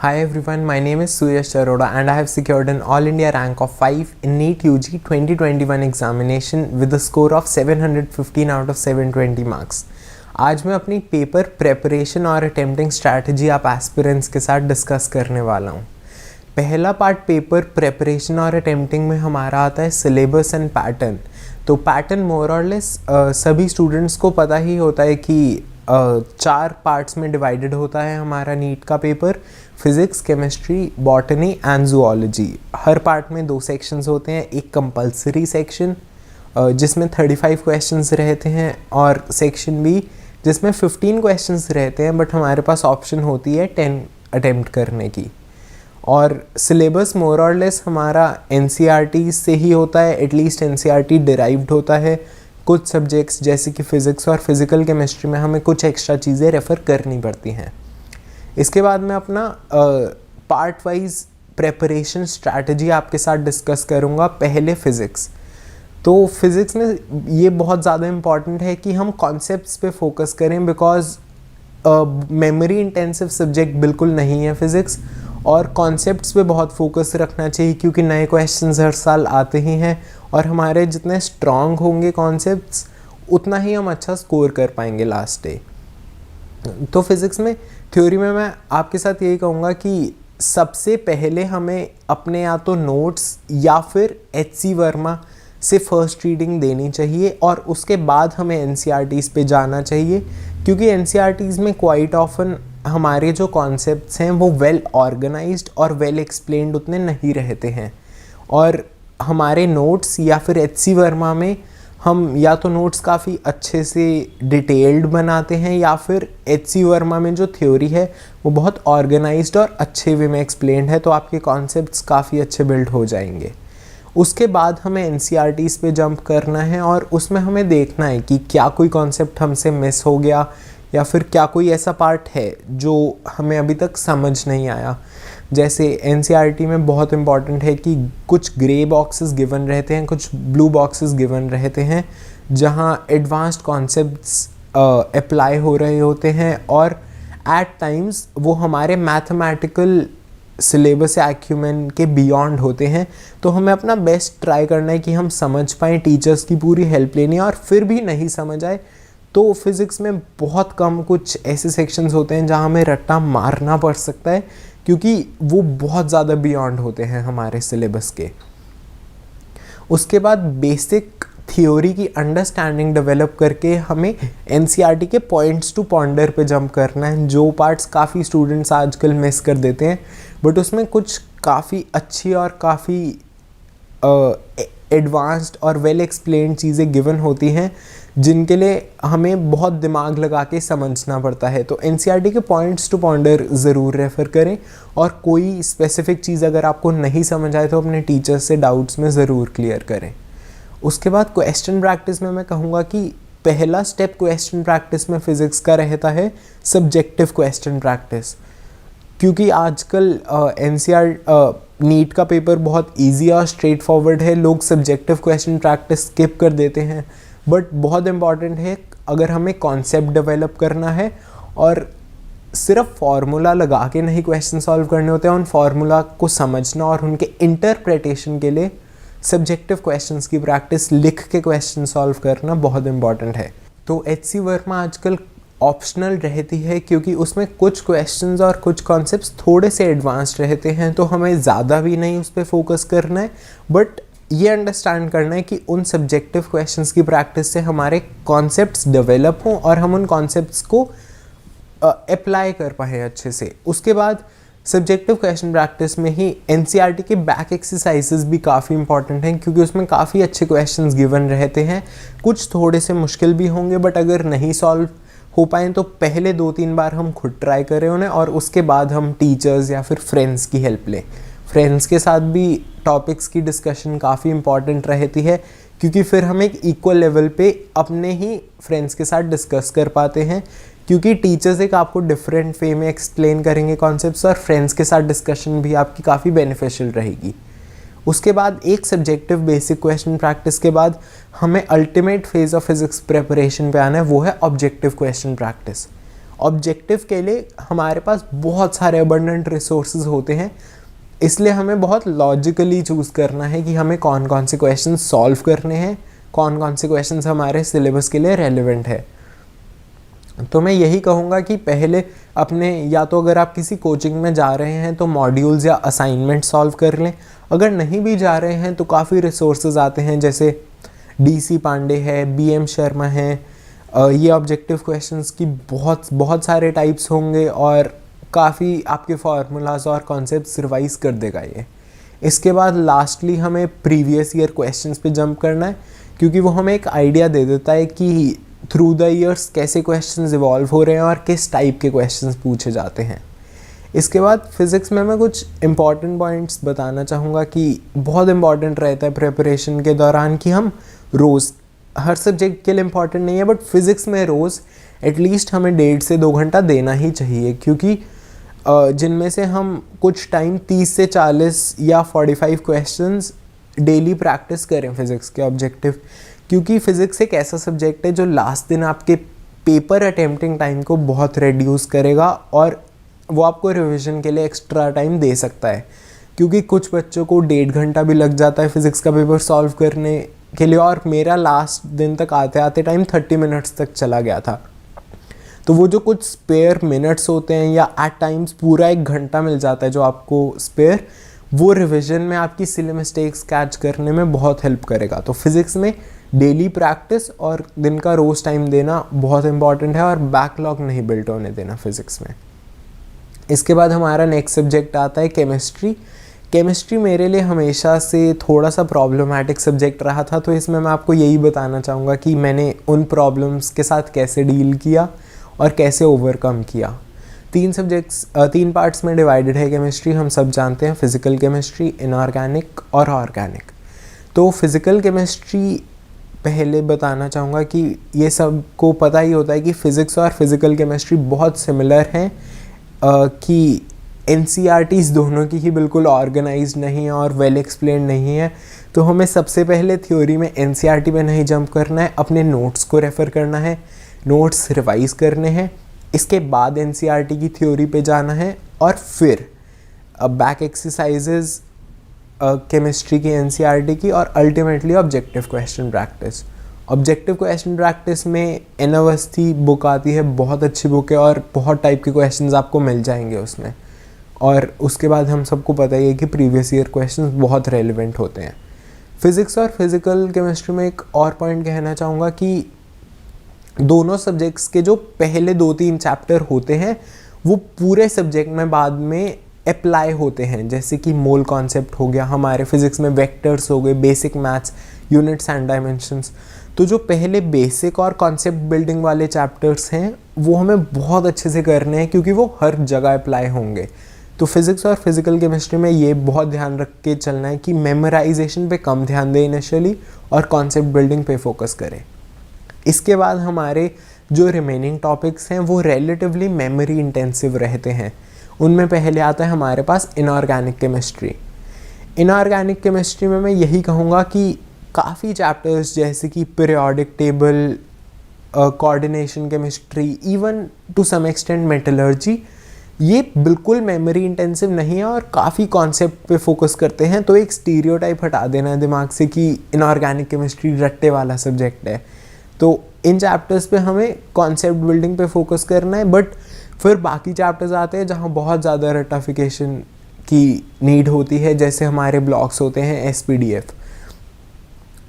Hi everyone, my name is Suyash Charoda and I have secured an All India rank of 5 in NEET UG 2021 examination with a score of 715 out of 720 marks. आज मैं अपनी paper preparation और attempting strategy आप aspirants के साथ discuss करने वाला हूँ। पहला पार्ट पेपर प्रेपरेशन और अटेम्प्टिंग में हमारा आता है सिलेबस एंड पैटर्न। तो पैटर्न मोर और लेस सभी स्टूडेंट्स को पता ही होता है कि 4 पार्ट्स में डिवाइडेड होता है हमारा नीट का paper, physics, chemistry, botany and zoology. Her part में 2 सेक्शंस होते हैं, एक कंपलसरी सेक्शन जिसमें 35 क्वेश्चंस रहते हैं और सेक्शन बी जिसमें 15 क्वेश्चंस रहते हैं बट हमारे पास ऑप्शन होती है 10 अटेम्प्ट करने की। और सिलेबस मोर और लेस हमारा एनसीईआरटी से ही होता है, एटलीस्ट एनसीईआरटी डिराइव्ड होता है। कुछ सब्जेक्ट्स जैसे कि फ़िज़िक्स और फिज़िकल केमिस्ट्री में हमें कुछ एक्स्ट्रा चीज़ें रेफ़र करनी पड़ती हैं। इसके बाद मैं अपना पार्ट वाइज प्रेपरेशन स्ट्रैटेजी आपके साथ डिस्कस करूँगा। पहले फ़िज़िक्स। तो फिज़िक्स में ये बहुत ज़्यादा इम्पॉर्टेंट है कि हम कॉन्सेप्ट्स पे फोकस करें, बिकॉज मेमोरी इंटेंसिव सब्जेक्ट बिल्कुल नहीं है फ़िज़िक्स, और कॉन्सेप्ट्स पे बहुत फोकस रखना चाहिए क्योंकि नए क्वेश्चंस हर साल आते ही हैं और हमारे जितने स्ट्रॉन्ग होंगे कॉन्सेप्ट्स उतना ही हम अच्छा स्कोर कर पाएंगे लास्ट डे। तो फिज़िक्स में थ्योरी में मैं आपके साथ यही कहूँगा कि सबसे पहले हमें अपने या तो नोट्स या फिर HC वर्मा से फर्स्ट रीडिंग देनी चाहिए और उसके बाद हमें एनसीईआरटीज़ पे जाना चाहिए, क्योंकि एनसीईआरटीज़ में क्वाइट ऑफन हमारे जो कॉन्सेप्ट्स हैं वो वेल ऑर्गेनाइज्ड और वेल एक्सप्लेन्ड उतने नहीं रहते हैं। और हमारे नोट्स या फिर HC वर्मा में हम या तो नोट्स काफ़ी अच्छे से डिटेल्ड बनाते हैं या फिर HC वर्मा में जो थ्योरी है वो बहुत ऑर्गेनाइज्ड और अच्छे वे में एक्सप्लेन्ड है, तो आपके कॉन्सेप्ट्स काफ़ी अच्छे बिल्ड हो जाएंगे। उसके बाद हमें एनसीईआरटीज़ पे जंप करना है और उसमें हमें देखना है कि क्या कोई कॉन्सेप्ट हमसे मिस हो गया या फिर क्या कोई ऐसा पार्ट है जो हमें अभी तक समझ नहीं आया। जैसे एनसीईआरटी में बहुत इम्पॉर्टेंट है कि कुछ ग्रे बॉक्सेस गिवन रहते हैं, कुछ ब्लू बॉक्सेस गिवन रहते हैं जहां एडवांस्ड कॉन्सेप्ट्स अप्लाई हो रहे होते हैं और एट टाइम्स वो हमारे मैथमेटिकल सिलेबस या एक्यूमेन के बियॉन्ड होते हैं। तो हमें अपना बेस्ट ट्राई करना है कि हम समझ पाएँ, टीचर्स की पूरी हेल्प लेनी है, और फिर भी नहीं समझ आए तो फिज़िक्स में बहुत कम कुछ ऐसे सेक्शंस होते हैं जहां हमें रट्टा मारना पड़ सकता है क्योंकि वो बहुत ज़्यादा बियॉन्ड होते हैं हमारे सिलेबस के। उसके बाद बेसिक थ्योरी की अंडरस्टैंडिंग डेवलप करके हमें एनसीईआरटी के पॉइंट्स टू पॉन्डर पे जंप करना है, जो पार्ट्स काफ़ी स्टूडेंट्स आजकल मिस कर देते हैं, बट उसमें कुछ काफ़ी अच्छी और काफ़ी एडवांस्ड और वेल एक्सप्लेन्ड चीज़ें गिवन होती हैं जिनके लिए हमें बहुत दिमाग लगा के समझना पड़ता है। तो एनसीईआरटी के पॉइंट्स टू पॉन्डर ज़रूर रेफ़र करें और कोई स्पेसिफिक चीज़ अगर आपको नहीं समझ आए तो अपने टीचर्स से डाउट्स में ज़रूर क्लियर करें। उसके बाद क्वेश्चन प्रैक्टिस में मैं कहूँगा कि पहला स्टेप क्वेश्चन प्रैक्टिस में फ़िज़िक्स का रहता है सब्जेक्टिव क्वेश्चन प्रैक्टिस, क्योंकि आजकल नीट का पेपर बहुत ईजी और स्ट्रेट फॉरवर्ड है। लोग सब्जेक्टिव क्वेश्चन प्रैक्टिस स्किप कर देते हैं, बट बहुत इम्पॉर्टेंट है अगर हमें कॉन्सेप्ट डेवलप करना है और सिर्फ फार्मूला लगा के नहीं क्वेश्चन सॉल्व करने होते हैं, उन फार्मूला को समझना और उनके इंटरप्रिटेशन के लिए सब्जेक्टिव क्वेश्चंस की प्रैक्टिस लिख के क्वेश्चन सॉल्व करना बहुत इम्पॉर्टेंट है। तो HC वर्मा आजकल ऑप्शनल रहती है क्योंकि उसमें कुछ क्वेश्चंस और कुछ कॉन्सेप्ट्स थोड़े से एडवांस्ड रहते हैं, तो हमें ज़्यादा भी नहीं उस पर फोकस करना है, बट ये अंडरस्टैंड करना है कि उन सब्जेक्टिव क्वेश्चंस की प्रैक्टिस से हमारे कॉन्सेप्ट्स डेवलप हों और हम उन कॉन्सेप्ट्स को अप्लाई कर पाएँ अच्छे से। उसके बाद सब्जेक्टिव क्वेश्चन प्रैक्टिस में ही एनसीईआरटी के बैक एक्सरसाइजेस भी काफ़ी इंपॉर्टेंट हैं क्योंकि उसमें काफ़ी अच्छे क्वेश्चंस गिवन रहते हैं। कुछ थोड़े से मुश्किल भी होंगे, बट अगर नहीं सॉल्व हो पाएँ तो पहले 2-3 बार हम खुद ट्राई करें उन्हें और उसके बाद हम टीचर्स या फिर फ्रेंड्स की हेल्प लें। फ्रेंड्स के साथ भी टॉपिक्स की डिस्कशन काफ़ी इंपॉर्टेंट रहती है क्योंकि फिर हम एक इक्वल लेवल पे अपने ही फ्रेंड्स के साथ डिस्कस कर पाते हैं, क्योंकि टीचर्स एक आपको डिफरेंट वे में एक्सप्लेन करेंगे कॉन्सेप्ट्स और फ्रेंड्स के साथ डिस्कशन भी आपकी काफ़ी बेनिफिशियल रहेगी। उसके बाद एक सब्जेक्टिव बेसिक क्वेश्चन प्रैक्टिस के बाद हमें ultimate phase of physics preparation पे आना है, वो है ऑब्जेक्टिव क्वेश्चन प्रैक्टिस। ऑब्जेक्टिव के लिए हमारे पास बहुत सारे अबंडेंट रिसोर्सेज होते हैं, इसलिए हमें बहुत लॉजिकली चूज़ करना है कि हमें कौन कौन से क्वेश्चन सॉल्व करने हैं, कौन कौन से क्वेश्चन हमारे सिलेबस के लिए रेलिवेंट है। तो मैं यही कहूँगा कि पहले अपने, या तो अगर आप किसी कोचिंग में जा रहे हैं तो मॉड्यूल्स या असाइनमेंट सॉल्व कर लें, अगर नहीं भी जा रहे हैं तो काफ़ी रिसोर्सेज आते हैं, जैसे DC पांडे है, BM शर्मा है। ये ऑब्जेक्टिव क्वेश्चंस की बहुत सारे टाइप्स होंगे और काफ़ी आपके फार्मूलाज और कॉन्सेप्ट्स रिवाइज कर देगा ये। इसके बाद लास्टली हमें प्रीवियस ईयर क्वेश्चंस पे जंप करना है, क्योंकि वो हमें एक आइडिया दे देता है कि थ्रू द ईयर्स कैसे क्वेश्चंस इवॉल्व हो रहे हैं और किस टाइप के क्वेश्चंस पूछे जाते हैं। इसके बाद फिज़िक्स में मैं कुछ इंपॉर्टेंट पॉइंट्स बताना चाहूँगा कि बहुत इंपॉर्टेंट रहता है प्रिपरेशन के दौरान कि हम रोज़, हर सब्जेक्ट के लिए इम्पॉर्टेंट नहीं है बट फिज़िक्स में रोज़ एटलीस्ट हमें 1.5 से 2 घंटा देना ही चाहिए, क्योंकि जिनमें से हम कुछ टाइम 30 से 40 या 45 क्वेश्चंस डेली प्रैक्टिस करें फिज़िक्स के ऑब्जेक्टिव, क्योंकि फ़िज़िक्स एक ऐसा सब्जेक्ट है जो लास्ट दिन आपके पेपर अटेम्प्टिंग टाइम को बहुत रिड्यूस करेगा और वो आपको रिवीजन के लिए एक्स्ट्रा टाइम दे सकता है, क्योंकि कुछ बच्चों को 1.5 घंटा भी लग जाता है फिज़िक्स का पेपर सॉल्व करने के लिए, और मेरा लास्ट दिन तक आते आते टाइम 30 मिनट्स तक चला गया था। तो वो जो कुछ स्पेयर मिनट्स होते हैं या एट टाइम्स पूरा 1 घंटा मिल जाता है जो आपको स्पेयर, वो रिवीजन में आपकी सिली मिस्टेक्स कैच करने में बहुत हेल्प करेगा। तो फिज़िक्स में डेली प्रैक्टिस और दिन का रोज़ टाइम देना बहुत इंपॉर्टेंट है और बैकलॉग नहीं बिल्ट होने देना फिज़िक्स में। इसके बाद हमारा नेक्स्ट सब्जेक्ट आता है केमिस्ट्री। केमिस्ट्री मेरे लिए हमेशा से थोड़ा सा प्रॉब्लमैटिक सब्जेक्ट रहा था, तो इसमें मैं आपको यही बताना चाहूँगा कि मैंने उन प्रॉब्लम्स के साथ कैसे डील किया और कैसे ओवरकम किया। 3 पार्ट्स में डिवाइडेड है केमिस्ट्री, हम सब जानते हैं, फिज़िकल केमिस्ट्री, इनऑर्गेनिक और ऑर्गेनिक। तो फिज़िकल केमिस्ट्री पहले बताना चाहूँगा कि ये सबको पता ही होता है कि फ़िज़िक्स और फिज़िकल केमिस्ट्री बहुत सिमिलर हैं, कि NCERTs दोनों की ही बिल्कुल ऑर्गेनाइज्ड नहीं है और वेल एक्सप्लेन नहीं है। तो हमें सबसे पहले थ्योरी में NCERT पे नहीं जंप करना है, अपने नोट्स को रेफ़र करना है, नोट्स रिवाइज करने हैं, इसके बाद NCERT की थ्योरी पे जाना है और फिर बैक एक्सरसाइजेज केमिस्ट्री की, NCERT की, और ultimately objective question practice. Objective question practice में एन अवस्थी बुक आती है, बहुत अच्छी बुक है और बहुत टाइप के क्वेश्चंस आपको मिल जाएंगे उसमें। और उसके बाद हम सबको पता ही है कि प्रीवियस ईयर क्वेश्चंस बहुत रेलिवेंट होते हैं। फिज़िक्स और फिज़िकल केमिस्ट्री में एक और पॉइंट कहना चाहूँगा कि दोनों सब्जेक्ट्स के जो पहले 2-3 चैप्टर होते हैं वो पूरे सब्जेक्ट में बाद में अप्लाई होते हैं, जैसे कि मोल कॉन्सेप्ट हो गया, हमारे फिज़िक्स में वेक्टर्स हो गए, basic maths, units and dimensions. तो जो पहले बेसिक और कॉन्सेप्ट बिल्डिंग वाले चैप्टर्स हैं वो हमें बहुत अच्छे से करने हैं, क्योंकि वो हर जगह अप्लाई होंगे। तो फिज़िक्स और फिज़िकल केमिस्ट्री में ये बहुत ध्यान रख के चलना है कि मेमोराइजेशन पे कम ध्यान दें इनिशियली और कॉन्सेप्ट बिल्डिंग पे फोकस करें। इसके बाद हमारे जो रिमेनिंग टॉपिक्स हैं वो रिलेटिवली मेमोरी इंटेंसिव रहते हैं। उनमें पहले आता है हमारे पास इनऑर्गेनिक केमिस्ट्री। इनऑर्गेनिक केमिस्ट्री में मैं यही कहूँगा कि काफ़ी चैप्टर्स जैसे कि periodic table, coordination chemistry, even to some extent metallurgy, ये बिल्कुल मेमोरी इंटेंसिव नहीं है और काफ़ी कॉन्सेप्ट पे फोकस करते हैं। तो एक स्टीरियोटाइप हटा देना है दिमाग से कि इनऑर्गेनिक केमिस्ट्री रट्टे वाला सब्जेक्ट है। तो इन चैप्टर्स पे हमें कॉन्सेप्ट बिल्डिंग पे फोकस करना है, बट फिर बाकी चैप्टर्स आते हैं जहाँ बहुत ज़्यादा रट्टाफिकेशन की नीड होती है, जैसे हमारे ब्लॉक्स होते हैं SPDF।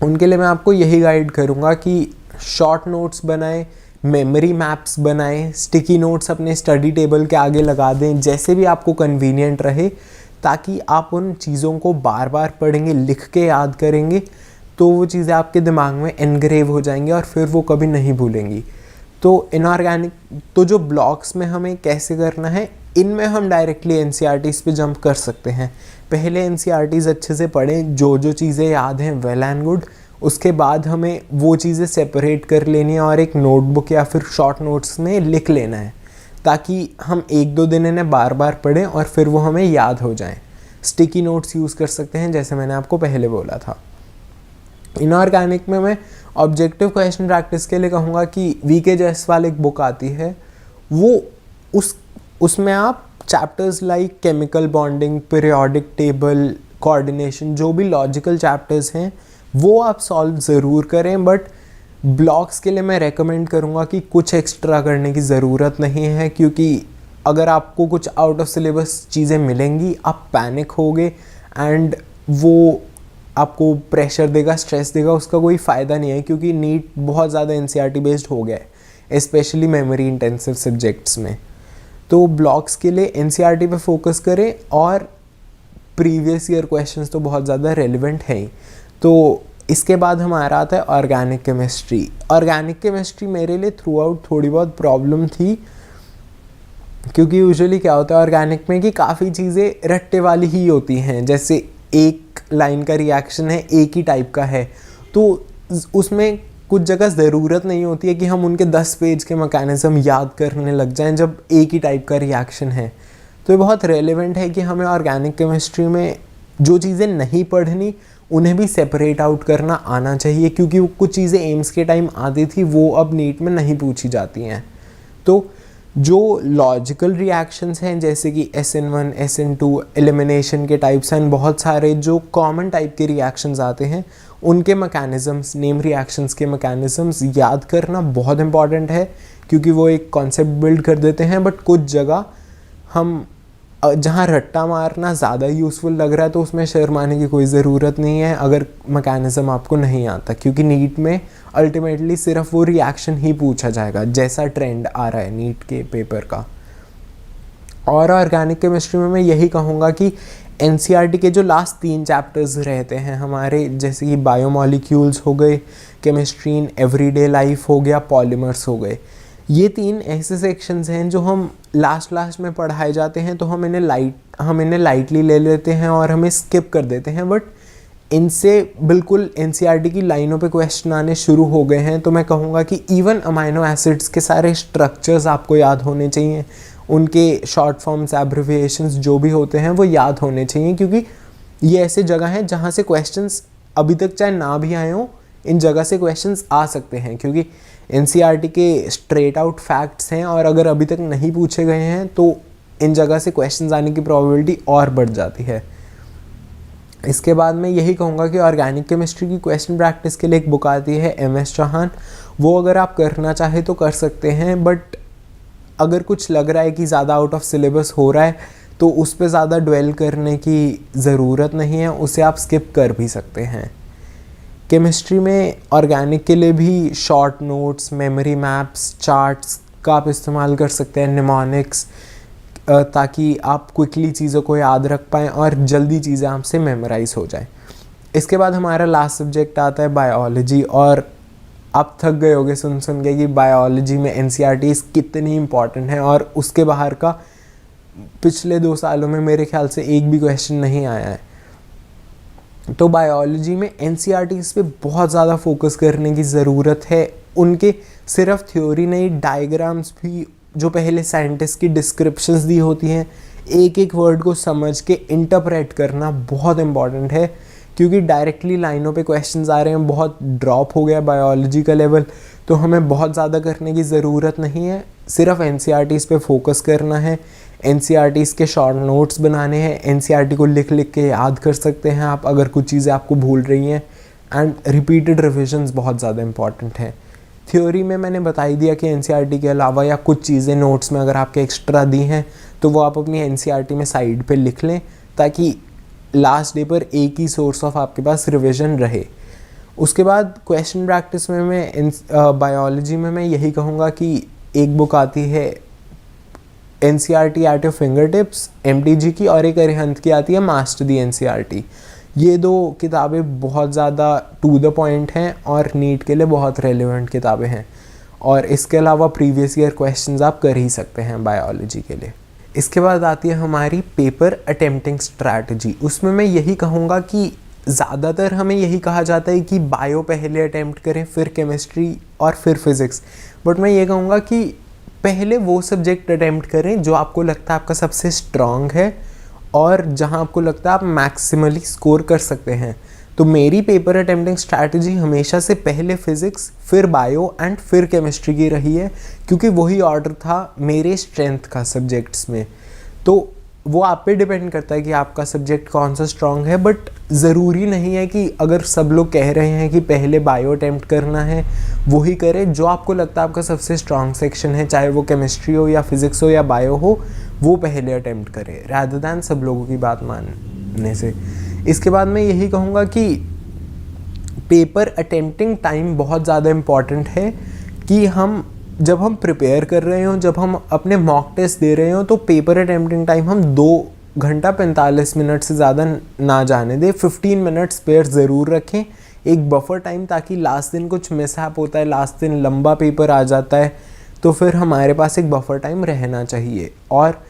उनके लिए मैं आपको यही गाइड करूँगा कि शॉर्ट नोट्स बनाएं, मेमोरी मैप्स बनाएं, स्टिकी नोट्स अपने स्टडी टेबल के आगे लगा दें, जैसे भी आपको कन्वीनियंट रहे, ताकि आप उन चीज़ों को बार बार पढ़ेंगे, लिख के याद करेंगे तो वो चीज़ें आपके दिमाग में एनग्रेव हो जाएंगी और फिर वो कभी नहीं भूलेंगी। तो इनऑर्गेनिक, तो जो ब्लॉक्स में हमें कैसे करना है, इनमें हम डायरेक्टली NCERTs पे जंप कर सकते हैं। पहले NCERTs अच्छे से पढ़ें, जो जो चीज़ें याद हैं वेल एंड गुड, उसके बाद हमें वो चीज़ें सेपरेट कर लेनी है और एक नोटबुक या फिर शॉर्ट नोट्स में लिख लेना है, ताकि हम 1-2 दिन इन्हें बार बार पढ़ें और फिर वो हमें याद हो जाएं। स्टिकी नोट्स यूज़ कर सकते हैं, जैसे मैंने आपको पहले बोला था। इनऑर्गेनिक में मैं ऑब्जेक्टिव क्वेश्चन प्रैक्टिस के लिए कहूँगा कि VK जायसवाल एक बुक आती है, वो उसमें आप chapters like chemical bonding, periodic table, coordination, जो भी लॉजिकल चैप्टर्स हैं वो आप सॉल्व ज़रूर करें। बट ब्लॉक्स के लिए मैं रेकमेंड करूँगा कि कुछ एक्स्ट्रा करने की ज़रूरत नहीं है, क्योंकि अगर आपको कुछ आउट ऑफ सिलेबस चीज़ें मिलेंगी आप पैनिक होगे एंड वो आपको प्रेशर देगा, स्ट्रेस देगा, उसका कोई फ़ायदा नहीं है। क्योंकि नीट बहुत ज़्यादा एनसीईआरटी बेस्ड हो गया है, स्पेशली मेमोरी इंटेंसिव सब्जेक्ट्स में। तो ब्लॉक्स के लिए एनसीईआरटी पे फोकस करें, और प्रीवियस ईयर क्वेश्चंस तो बहुत ज़्यादा रेलिवेंट हैं ही। तो इसके बाद हमारा आता है ऑर्गेनिक केमिस्ट्री। ऑर्गेनिक केमिस्ट्री मेरे लिए थ्रू आउट थोड़ी बहुत प्रॉब्लम थी, क्योंकि यूजुअली क्या होता है ऑर्गेनिक में कि काफ़ी चीज़ें रट्टे वाली ही होती हैं। जैसे एक लाइन का रिएक्शन है, एक ही टाइप का है, तो उसमें कुछ जगह ज़रूरत नहीं होती है कि हम उनके 10 पेज के मैकेनिज़्म याद करने लग जाएं जब एक ही टाइप का रिएक्शन है। तो ये बहुत रेलेवेंट है कि हमें ऑर्गेनिक केमिस्ट्री में जो चीज़ें नहीं पढ़नी उन्हें भी सेपरेट आउट करना आना चाहिए, क्योंकि वो कुछ चीज़ें एम्स के टाइम आती थी वो अब नीट में नहीं पूछी जाती हैं। तो जो लॉजिकल रिएक्शंस हैं जैसे कि SN1, SN2, एलिमिनेशन के टाइप्स हैं, बहुत सारे जो कॉमन टाइप के रिएक्शंस आते हैं उनके मैकेनिज़म्स, नेम रिएक्शंस के मैकेनिज़म्स याद करना बहुत इंपॉर्टेंट है, क्योंकि वो एक कॉन्सेप्ट बिल्ड कर देते हैं। बट कुछ जगह हम जहाँ रट्टा मारना ज़्यादा यूज़फुल लग रहा है तो उसमें शर्माने की कोई ज़रूरत नहीं है अगर मैकेनिज़्म आपको नहीं आता, क्योंकि नीट में अल्टीमेटली सिर्फ वो रिएक्शन ही पूछा जाएगा जैसा ट्रेंड आ रहा है नीट के पेपर का। और ऑर्गेनिक केमिस्ट्री में मैं यही कहूँगा कि एनसीईआरटी के जो लास्ट 3 चैप्टर्स रहते हैं हमारे, जैसे कि बायोमॉलिक्यूल्स हो गए, केमिस्ट्री इन एवरीडे लाइफ हो गया, पॉलीमर्स हो गए, ये 3 ऐसे सेक्शंस हैं जो हम लास्ट में पढ़ाए जाते हैं, तो हम इन्हें लाइटली ले लेते हैं और हमें स्किप कर देते हैं। बट इनसे बिल्कुल एनसीईआरटी की लाइनों पे क्वेश्चन आने शुरू हो गए हैं। तो मैं कहूँगा कि इवन अमाइनो एसिड्स के सारे स्ट्रक्चर्स आपको याद होने चाहिए, उनके शॉर्ट फॉर्म्स, एब्रिविएशंस जो भी होते हैं वो याद होने चाहिए, क्योंकि ये ऐसे जगह हैं जहाँ से क्वेश्चंस अभी तक चाहे ना भी आए हों, इन जगह से क्वेश्चंस आ सकते हैं, क्योंकि एनसीईआरटी के स्ट्रेट आउट फैक्ट्स हैं और अगर अभी तक नहीं पूछे गए हैं तो इन जगह से क्वेश्चंस आने की प्रोबेबिलिटी और बढ़ जाती है। इसके बाद मैं यही कहूँगा कि ऑर्गेनिक केमिस्ट्री की क्वेश्चन प्रैक्टिस के लिए एक बुक आती है MS चौहान, वो अगर आप करना चाहे तो कर सकते हैं। बट अगर कुछ लग रहा है कि ज़्यादा आउट ऑफ सिलेबस हो रहा है तो उस पर ज़्यादा ड्वेल करने की ज़रूरत नहीं है, उसे आप स्किप कर भी सकते हैं। केमिस्ट्री में ऑर्गेनिक के लिए भी short notes, memory maps, charts का आप इस्तेमाल कर सकते हैं, निमोनिक्स, ताकि आप क्विकली चीज़ों को याद रख पाएँ और जल्दी चीज़ें आपसे मेमोराइज हो जाएं। इसके बाद हमारा लास्ट सब्जेक्ट आता है बायोलॉजी, और आप थक गए होगे सुन के कि बायोलॉजी में एनसीईआरटीज़ कितनी इंपॉर्टेंट है, और उसके बाहर का पिछले 2 सालों में मेरे ख्याल से एक भी क्वेश्चन नहीं आया है। तो बायोलॉजी में एनसीईआरटीज़ पे बहुत ज़्यादा फोकस करने की ज़रूरत है। उनके सिर्फ थ्योरी नहीं, डायग्राम्स भी, जो पहले साइंटिस्ट की डिस्क्रिप्शंस दी होती हैं, एक एक वर्ड को समझ के इंटरप्रेट करना बहुत इंपॉर्टेंट है, क्योंकि डायरेक्टली लाइनों पे क्वेश्चंस आ रहे हैं, बहुत ड्रॉप हो गया बायोलॉजी का लेवल, तो हमें बहुत ज़्यादा करने की ज़रूरत नहीं है, सिर्फ एनसीईआरटीज़ पे फोकस करना है, एनसीईआरटीज़ के शॉर्ट नोट्स बनाने हैं, एनसीईआरटी को लिख के याद कर सकते हैं आप अगर कुछ चीज़ें आपको भूल रही हैं, एंड रिपीटेड रिविजन्स बहुत ज़्यादा इंपॉर्टेंट हैं। थ्योरी में मैंने बता ही दिया कि एनसीईआरटी के अलावा या कुछ चीज़ें नोट्स में अगर आपके एक्स्ट्रा दी हैं तो वो आप अपनी एनसीईआरटी में साइड पे लिख लें, ताकि लास्ट डे पर एक ही सोर्स ऑफ आपके पास रिविजन रहे। उसके बाद क्वेश्चन प्रैक्टिस में मैं बायोलॉजी में मैं यही कहूँगा कि एक बुक आती है NCERT at your finger tips MTG की, और एक अरिहंत की आती है मास्टर दी एनसीईआरटी। ये 2 किताबें बहुत ज़्यादा टू द पॉइंट हैं और नीट के लिए बहुत रेलिवेंट किताबें हैं, और इसके अलावा प्रीवियस ईयर क्वेश्चंस आप कर ही सकते हैं बायोलॉजी के लिए। इसके बाद आती है हमारी पेपर अटेम्प्टिंग स्ट्रैटेजी। उसमें मैं यही कहूँगा कि ज़्यादातर हमें यही कहा जाता है कि बायो पहले अटेम्प्ट करें, फिर केमिस्ट्री और फिर फिज़िक्स, बट मैं ये कहूँगा कि पहले वो सब्जेक्ट अटेम्प्ट करें जो आपको लगता है आपका सबसे स्ट्रॉन्ग है और जहाँ आपको लगता है आप मैक्सिमली स्कोर कर सकते हैं, तो मेरी पेपर अटेम्प्टिंग स्ट्रैटेजी हमेशा से पहले फिज़िक्स, फिर बायो एंड फिर केमिस्ट्री की रही है, क्योंकि वही ऑर्डर था मेरे स्ट्रेंथ का सब्जेक्ट्स में। तो वो आप पे डिपेंड करता है कि आपका सब्जेक्ट कौन सा स्ट्रॉन्ग है, बट ज़रूरी नहीं है कि अगर सब लोग कह रहे हैं कि पहले बायो अटेम्प्ट करना है वही करें। जो आपको लगता है आपका सबसे स्ट्रॉन्ग सेक्शन है, चाहे वो केमिस्ट्री हो या फिज़िक्स हो या बायो हो, वो पहले अटेम्प्ट करें रादर दैन सब लोगों की बात मानने से। इसके बाद मैं यही कहूँगा कि पेपर अटेम्प्टिंग टाइम बहुत ज़्यादा इम्पॉर्टेंट है कि जब हम प्रिपेयर कर रहे हो, जब हम अपने मॉक टेस्ट दे रहे हो, तो पेपर अटेम्प्टिंग टाइम हम 2 घंटा 45 मिनट से ज़्यादा ना जाने दें। 15 मिनट स्पेयर ज़रूर रखें, एक बफर टाइम, ताकि लास्ट दिन कुछ मिसहैप होता है, लास्ट दिन लंबा पेपर आ जाता है, तो फिर हमारे पास एक बफर टाइम रहना चाहिए। और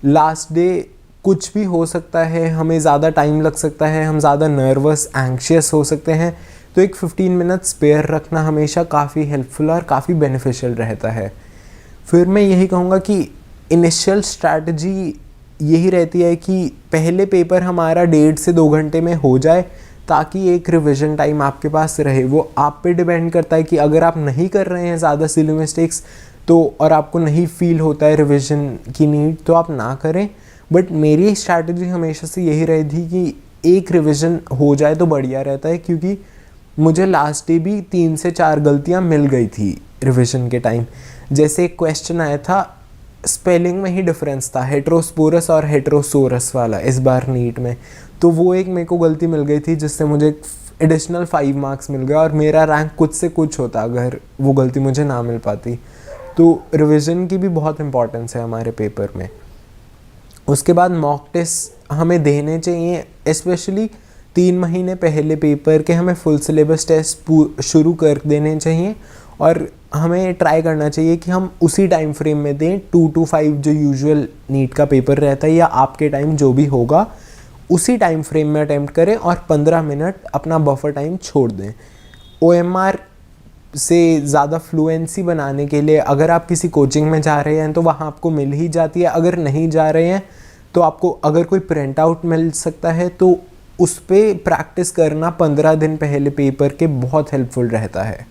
लास्ट डे कुछ भी हो सकता है, हमें ज़्यादा टाइम लग सकता है, हम ज़्यादा नर्वस एंग्शियस हो सकते हैं, तो एक 15 मिनट स्पेयर रखना हमेशा काफ़ी हेल्पफुल और काफ़ी बेनिफिशियल रहता है। फिर मैं यही कहूँगा कि इनिशियल स्ट्रैटेजी यही रहती है कि पहले पेपर हमारा 1.5 से 2 घंटे में हो जाए, ताकि एक रिविज़न टाइम आपके पास रहे। वो आप पे डिपेंड करता है कि अगर आप नहीं कर रहे हैं ज़्यादा सिली मिस्टेक्स तो, और आपको नहीं फील होता है रिविज़न की नीड, तो आप ना करें। बट मेरी स्ट्रैटेजी हमेशा से यही रही थी कि एक रिविज़न हो जाए तो बढ़िया रहता है, क्योंकि मुझे लास्ट डे भी 3 से 4 गलतियाँ मिल गई थी रिविज़न के टाइम। जैसे एक क्वेश्चन आया था, स्पेलिंग में ही डिफरेंस था, हेट्रोस्पोरस और हेट्रोसोरस वाला इस बार नीट में, तो वो एक मेरे को गलती मिल गई थी, जिससे मुझे एडिशनल 5 मार्क्स मिल गया और मेरा रैंक कुछ से कुछ होता अगर वो गलती मुझे ना मिल पाती। तो रिविज़न की भी बहुत इंपॉर्टेंस है हमारे पेपर में। उसके बाद मॉक टेस्ट हमें देने चाहिए, स्पेशली 3 महीने पहले पेपर के हमें फुल सिलेबस टेस्ट शुरू कर देने चाहिए, और हमें ट्राई करना चाहिए कि हम उसी टाइम फ्रेम में दें, 2 to 5 जो यूजुअल नीट का पेपर रहता है, या आपके टाइम जो भी होगा उसी टाइम फ्रेम में अटेम्प्ट करें, और 15 मिनट अपना बफर टाइम छोड़ दें। OMR से ज़्यादा फ्लुएंसी बनाने के लिए अगर आप किसी कोचिंग में जा रहे हैं तो वहाँ आपको मिल ही जाती है, अगर नहीं जा रहे हैं तो आपको अगर कोई प्रिंट आउट मिल सकता है, तो उस पर प्रैक्टिस करना 15 दिन पहले पेपर के बहुत हेल्पफुल रहता है।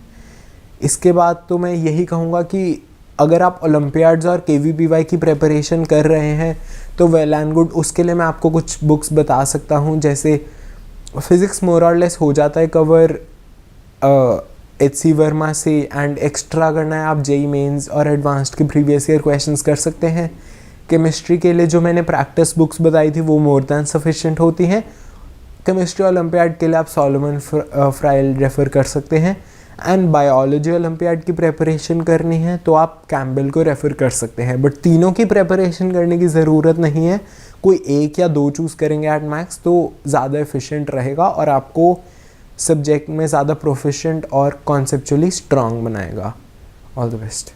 इसके बाद तो मैं यही कहूँगा कि अगर आप ओलंपियाड्स और KVPY की प्रिपरेशन कर रहे हैं तो वेल एंड गुड, उसके लिए मैं आपको कुछ बुक्स बता सकता हूँ। जैसे फिज़िक्स मोर और लेस हो जाता है कवर HC वर्मा से, एंड एक्स्ट्रा करना है आप JEE मेंस और एडवांस्ड के प्रीवियस ईयर क्वेश्चंस कर सकते हैं। केमिस्ट्री के लिए जो मैंने प्रैक्टिस बुक्स बताई थी वो मोर दैन सफिशिएंट होती हैं। केमिस्ट्री ओलंपियाड के लिए आप सॉलोमन फ्राइल रेफ़र कर सकते हैं, एंड बायोलॉजी ओलंपियाड की प्रिपरेशन करनी है तो आप कैम्बल को रेफ़र कर सकते हैं। बट तीनों की प्रिपरेशन करने की ज़रूरत नहीं है, कोई 1 या 2 चूज़ करेंगे एट मैक्स तो ज़्यादा एफिशिएंट रहेगा और आपको सब्जेक्ट में ज़्यादा प्रोफिशिएंट और कॉन्सेप्चुअली स्ट्रॉन्ग बनाएगा। All the best.